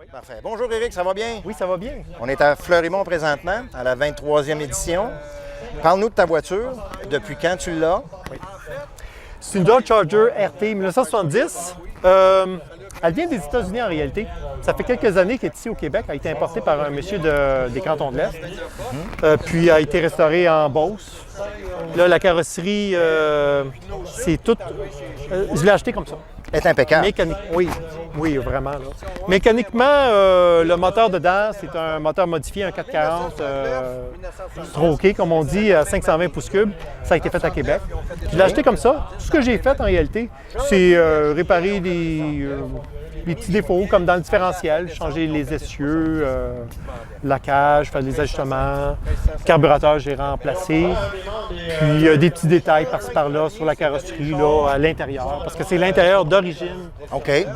Parfait. Bonjour Éric, ça va bien? Oui, ça va bien. On est à Fleurimont présentement, à la 23e édition. Parle-nous de ta voiture. Depuis quand tu l'as? C'est une Dodge Charger RT 1970. Elle vient des États-Unis en réalité. Ça fait quelques années qu'elle est ici au Québec. Elle a été importée par un monsieur des cantons de l'Est. Puis a été restaurée en Beauce. Là, la carrosserie, c'est tout... je l'ai achetée comme ça. Elle est impeccable. Oui, vraiment. Là. Mécaniquement, le moteur dedans, c'est un moteur modifié, un 440 stroké, comme on dit, à 520 pouces cubes. Ça a été fait à Québec. Je l'ai acheté comme ça. Tout ce que j'ai fait, en réalité, c'est réparer les petits défauts, comme dans le différentiel, changer les essieux, la cage, faire des ajustements. Le carburateur, j'ai remplacé. Puis des petits détails par-ci par-là sur la carrosserie, là, à l'intérieur, parce que c'est l'intérieur d'origine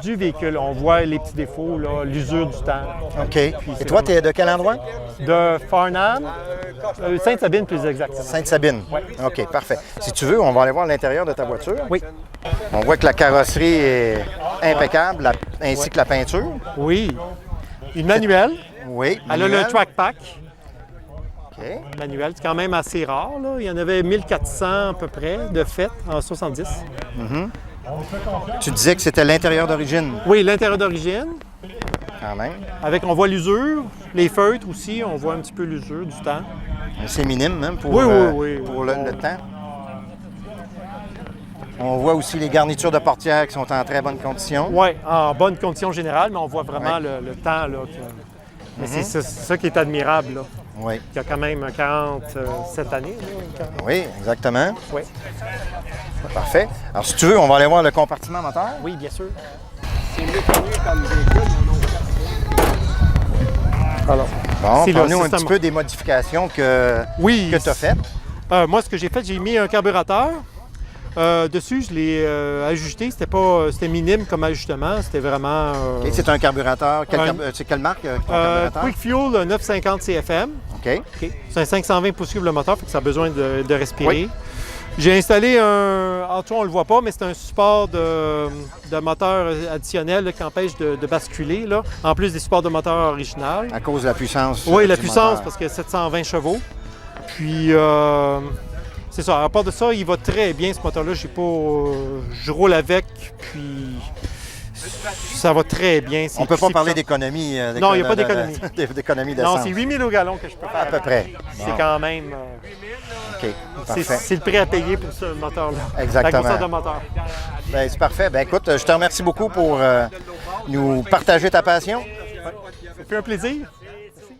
du véhicule. On voit les petits défauts, l'usure du temps. OK. Et toi, tu es de quel endroit? De Farnham, Sainte-Sabine plus exactement. Sainte-Sabine? Oui. OK, parfait. Si tu veux, on va aller voir l'intérieur de ta voiture. Oui. On voit que la carrosserie est impeccable, ainsi que la peinture. Oui. Une manuelle. Oui. Elle a le track pack. OK. Manuel, c'est quand même assez rare. Là. Il y en avait 1400 à peu près de fait en 70. Tu disais que c'était l'intérieur d'origine. Oui, l'intérieur d'origine. Quand même. On voit l'usure, les feutres aussi, on voit un petit peu l'usure du temps. C'est minime même pour, Oui. pour le temps. On voit aussi les garnitures de portières qui sont en très bonne condition. Oui, en bonne condition générale, mais on voit vraiment le temps. Là, mais c'est ça qui est admirable. Là. Oui. Il y a quand même 47 années. Là, Oui, exactement. Oui. Parfait. Alors, si tu veux, on va aller voir le compartiment moteur. Oui, bien sûr. C'est mieux connu comme véhicule, Alors, Bon, c'est parle-nous le un petit système. peu des modifications que tu as faites. Moi, ce que j'ai fait, j'ai mis un carburateur. Dessus, je l'ai ajusté. C'était minime comme ajustement. C'était vraiment... OK, c'est un carburateur. C'est quelle marque ton carburateur? Quick Fuel 950 CFM. OK. OK. C'est un 520 pouces cubes le moteur, fait que ça a besoin de respirer. J'ai installé en tout cas, on ne le voit pas, mais c'est un support de moteur additionnel là, qui empêche de basculer, là, en plus des supports de moteur original. À cause de la puissance. Oui, la du puissance, moteur. parce qu'il y a 720 chevaux. Puis, c'est ça. À part de ça, il va très bien, ce moteur-là. Je roule avec, puis ça va très bien. On ne peut pas parler d'économie. Non, il n'y a pas d'économie. D'économie Non, d'essence. c'est 8 000 au gallon que je peux faire. À peu près. C'est Bon. quand même... OK, parfait. c'est le prix à payer pour ce moteur-là. Exactement. La grosseur de moteur. Ben, c'est parfait. Ben, écoute, je te remercie beaucoup pour nous partager ta passion. Ça fait un plaisir. Merci.